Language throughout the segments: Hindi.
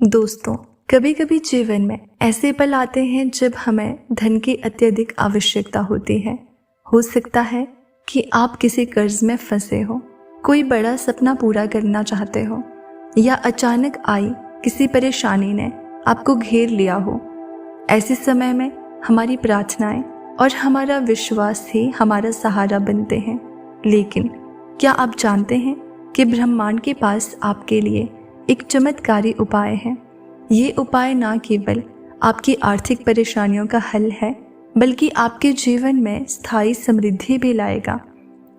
दोस्तों, कभी कभी जीवन में ऐसे पल आते हैं जब हमें धन की अत्यधिक आवश्यकता होती है। हो सकता है कि आप किसी कर्ज में फंसे हो, कोई बड़ा सपना पूरा करना चाहते हो, या अचानक आई किसी परेशानी ने आपको घेर लिया हो। ऐसे समय में हमारी प्रार्थनाएं और हमारा विश्वास ही हमारा सहारा बनते हैं। लेकिन क्या आप जानते हैं कि ब्रह्मांड के पास आपके लिए एक चमत्कारी उपाय है। ये उपाय ना केवल आपकी आर्थिक परेशानियों का हल है, बल्कि आपके जीवन में स्थायी समृद्धि भी लाएगा।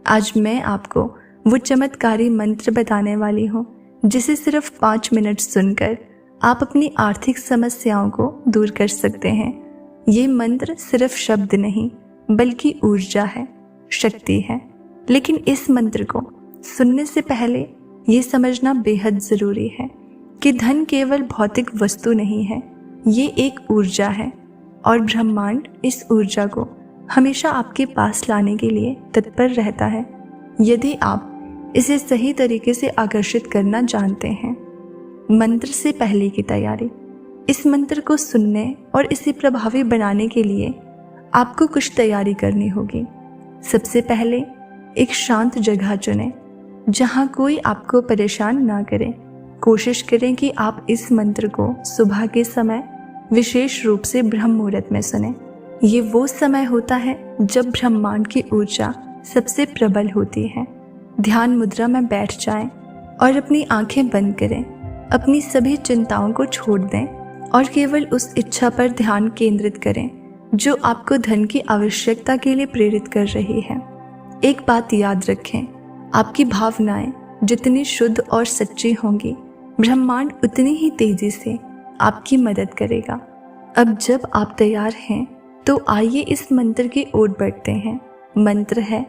आज मैं आपको वो चमत्कारी मंत्र बताने वाली हूँ जिसे सिर्फ 5 मिनट सुनकर आप अपनी आर्थिक समस्याओं को दूर कर सकते हैं। ये मंत्र सिर्फ शब्द नहीं, बल्कि ऊर्जा है, शक्ति है। लेकिन इस मंत्र को सुनने से पहले ये समझना बेहद ज़रूरी है कि धन केवल भौतिक वस्तु नहीं है, ये एक ऊर्जा है और ब्रह्मांड इस ऊर्जा को हमेशा आपके पास लाने के लिए तत्पर रहता है, यदि आप इसे सही तरीके से आकर्षित करना जानते हैं। मंत्र से पहले की तैयारी। इस मंत्र को सुनने और इसे प्रभावी बनाने के लिए आपको कुछ तैयारी करनी होगी। सबसे पहले एक शांत जगह चुनें जहाँ कोई आपको परेशान ना करे। कोशिश करें कि आप इस मंत्र को सुबह के समय विशेष रूप से ब्रह्म मुहूर्त में सुनें। ये वो समय होता है जब ब्रह्मांड की ऊर्जा सबसे प्रबल होती है। ध्यान मुद्रा में बैठ जाएं और अपनी आंखें बंद करें। अपनी सभी चिंताओं को छोड़ दें और केवल उस इच्छा पर ध्यान केंद्रित करें जो आपको धन की आवश्यकता के लिए प्रेरित कर रही है। एक बात याद रखें, आपकी भावनाएं जितनी शुद्ध और सच्ची होंगी, ब्रह्मांड उतनी ही तेजी से आपकी मदद करेगा। अब जब आप तैयार हैं तो आइए इस मंत्र की ओर बढ़ते हैं। मंत्र है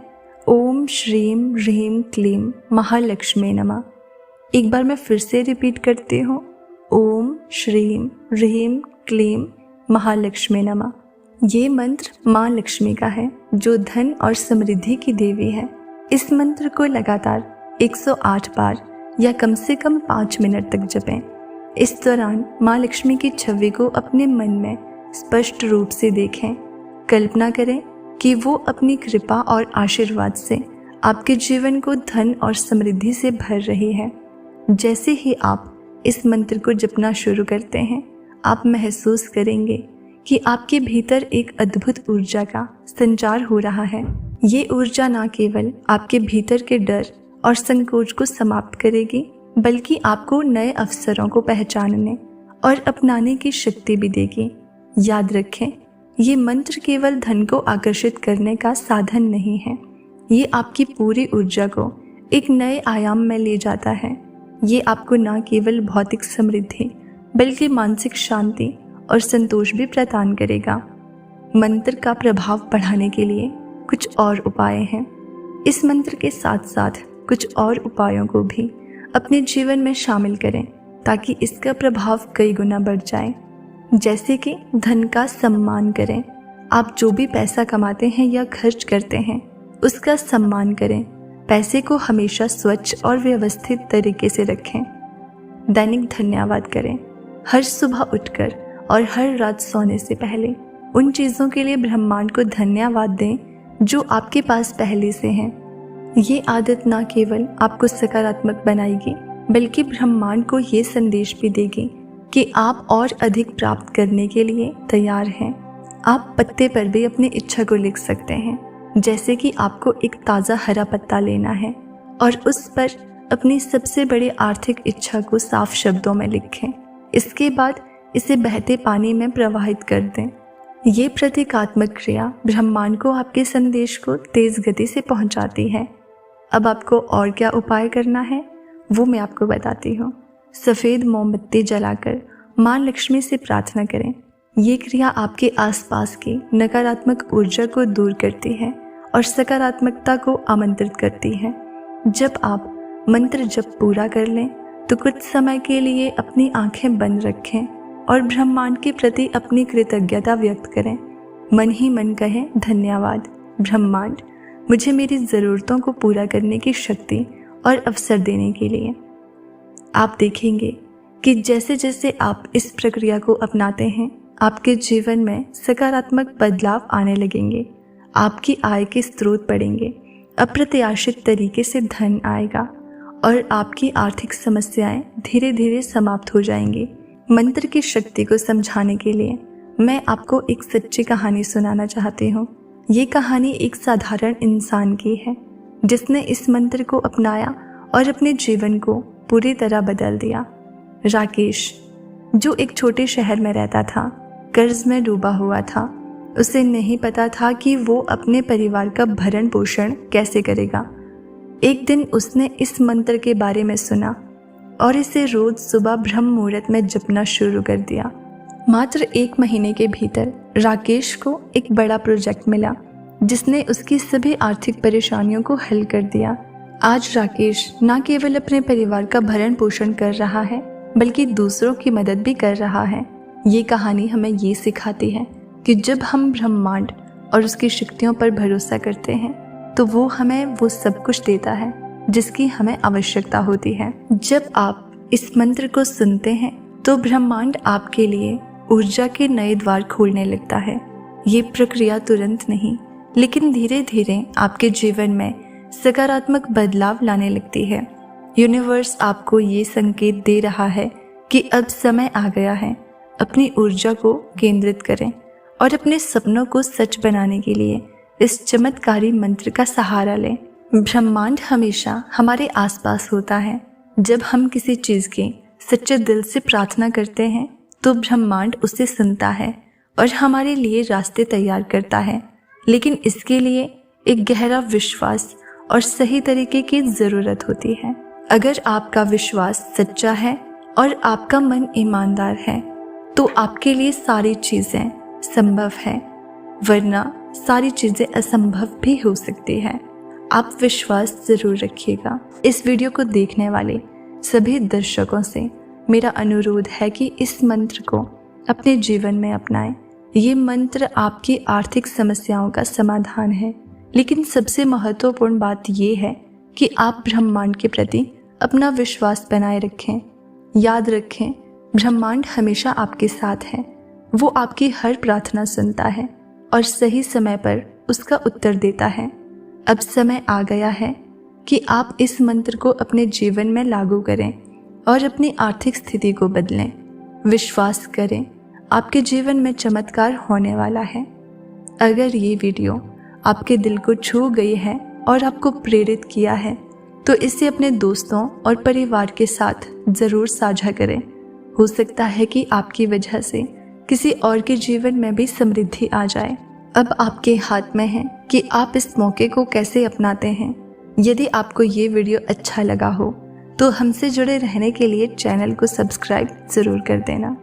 ओम श्रीम ह्रीम क्लीम महालक्ष्मी नमः। एक बार मैं फिर से रिपीट करती हूँ, ओम श्रीम ह्रीम क्लीम महालक्ष्मी नमः। ये मंत्र माँ लक्ष्मी का है जो धन और समृद्धि की देवी है। इस मंत्र को लगातार 108 बार या कम से कम 5 मिनट तक जपें। इस दौरान माँ लक्ष्मी की छवि को अपने मन में स्पष्ट रूप से देखें। कल्पना करें कि वो अपनी कृपा और आशीर्वाद से आपके जीवन को धन और समृद्धि से भर रही है। जैसे ही आप इस मंत्र को जपना शुरू करते हैं, आप महसूस करेंगे कि आपके भीतर एक अद्भुत ऊर्जा का संचार हो रहा है। ये ऊर्जा न केवल आपके भीतर के डर और संकोच को समाप्त करेगी, बल्कि आपको नए अवसरों को पहचानने और अपनाने की शक्ति भी देगी। याद रखें, ये मंत्र केवल धन को आकर्षित करने का साधन नहीं है, ये आपकी पूरी ऊर्जा को एक नए आयाम में ले जाता है। ये आपको न केवल भौतिक समृद्धि बल्कि मानसिक शांति और संतोष भी प्रदान करेगा। मंत्र का प्रभाव बढ़ाने के लिए कुछ और उपाय हैं। इस मंत्र के साथ साथ कुछ और उपायों को भी अपने जीवन में शामिल करें ताकि इसका प्रभाव कई गुना बढ़ जाए। जैसे कि धन का सम्मान करें। आप जो भी पैसा कमाते हैं या खर्च करते हैं, उसका सम्मान करें। पैसे को हमेशा स्वच्छ और व्यवस्थित तरीके से रखें। दैनिक धन्यवाद करें। हर सुबह उठकर और हर रात सोने से पहले उन चीज़ों के लिए ब्रह्मांड को धन्यवाद दें जो आपके पास पहले से हैं। ये आदत न केवल आपको सकारात्मक बनाएगी, बल्कि ब्रह्मांड को ये संदेश भी देगी कि आप और अधिक प्राप्त करने के लिए तैयार हैं। आप पत्ते पर भी अपनी इच्छा को लिख सकते हैं, जैसे कि आपको एक ताज़ा हरा पत्ता लेना है और उस पर अपनी सबसे बड़ी आर्थिक इच्छा को साफ शब्दों में लिखें। इसके बाद इसे बहते पानी में प्रवाहित कर दें। ये प्रतीकात्मक क्रिया ब्रह्मांड को आपके संदेश को तेज गति से पहुंचाती है। अब आपको और क्या उपाय करना है वो मैं आपको बताती हूँ। सफ़ेद मोमबत्ती जलाकर माँ लक्ष्मी से प्रार्थना करें। ये क्रिया आपके आसपास की नकारात्मक ऊर्जा को दूर करती है और सकारात्मकता को आमंत्रित करती है। जब आप मंत्र जप पूरा कर लें तो कुछ समय के लिए अपनी आंखें बंद रखें और ब्रह्मांड के प्रति अपनी कृतज्ञता व्यक्त करें। मन ही मन कहें, धन्यवाद ब्रह्मांड, मुझे मेरी ज़रूरतों को पूरा करने की शक्ति और अवसर देने के लिए। आप देखेंगे कि जैसे जैसे आप इस प्रक्रिया को अपनाते हैं, आपके जीवन में सकारात्मक बदलाव आने लगेंगे। आपकी आय के स्रोत बढ़ेंगे, अप्रत्याशित तरीके से धन आएगा और आपकी आर्थिक समस्याएं धीरे धीरे समाप्त हो जाएंगी। मंत्र की शक्ति को समझाने के लिए मैं आपको एक सच्ची कहानी सुनाना चाहती हूँ। ये कहानी एक साधारण इंसान की है जिसने इस मंत्र को अपनाया और अपने जीवन को पूरी तरह बदल दिया। राकेश, जो एक छोटे शहर में रहता था, कर्ज में डूबा हुआ था। उसे नहीं पता था कि वो अपने परिवार का भरण पोषण कैसे करेगा। एक दिन उसने इस मंत्र के बारे में सुना और इसे रोज सुबह ब्रह्म मुहूर्त में जपना शुरू कर दिया। मात्र 1 महीने के भीतर राकेश को एक बड़ा प्रोजेक्ट मिला जिसने उसकी सभी आर्थिक परेशानियों को हल कर दिया। आज राकेश न केवल अपने परिवार का भरण पोषण कर रहा है बल्कि दूसरों की मदद भी कर रहा है। ये कहानी हमें ये सिखाती है कि जब हम ब्रह्मांड और उसकी शक्तियों पर भरोसा करते हैं तो वो हमें वो सब कुछ देता है जिसकी हमें आवश्यकता होती है। जब आप इस मंत्र को सुनते हैं तो ब्रह्मांड आपके लिए ऊर्जा के नए द्वार खोलने लगता है। ये प्रक्रिया तुरंत नहीं लेकिन धीरे धीरे आपके जीवन में सकारात्मक बदलाव लाने लगती है। यूनिवर्स आपको ये संकेत दे रहा है कि अब समय आ गया है। अपनी ऊर्जा को केंद्रित करें और अपने सपनों को सच बनाने के लिए इस चमत्कारी मंत्र का सहारा लें। ब्रह्मांड हमेशा हमारे आसपास होता है। जब हम किसी चीज़ की सच्चे दिल से प्रार्थना करते हैं तो ब्रह्मांड उसे सुनता है और हमारे लिए रास्ते तैयार करता है। लेकिन इसके लिए एक गहरा विश्वास और सही तरीके की ज़रूरत होती है। अगर आपका विश्वास सच्चा है और आपका मन ईमानदार है तो आपके लिए सारी चीज़ें संभव है, वरना सारी चीज़ें असंभव भी हो सकती है। आप विश्वास ज़रूर रखिएगा। इस वीडियो को देखने वाले सभी दर्शकों से मेरा अनुरोध है कि इस मंत्र को अपने जीवन में अपनाएं। ये मंत्र आपकी आर्थिक समस्याओं का समाधान है, लेकिन सबसे महत्वपूर्ण बात यह है कि आप ब्रह्मांड के प्रति अपना विश्वास बनाए रखें। याद रखें, ब्रह्मांड हमेशा आपके साथ है। वो आपकी हर प्रार्थना सुनता है और सही समय पर उसका उत्तर देता है। अब समय आ गया है कि आप इस मंत्र को अपने जीवन में लागू करें और अपनी आर्थिक स्थिति को बदलें। विश्वास करें, आपके जीवन में चमत्कार होने वाला है। अगर ये वीडियो आपके दिल को छू गई है और आपको प्रेरित किया है तो इसे अपने दोस्तों और परिवार के साथ ज़रूर साझा करें। हो सकता है कि आपकी वजह से किसी और के जीवन में भी समृद्धि आ जाए। अब आपके हाथ में है कि आप इस मौके को कैसे अपनाते हैं। यदि आपको ये वीडियो अच्छा लगा हो तो हमसे जुड़े रहने के लिए चैनल को सब्सक्राइब ज़रूर कर देना।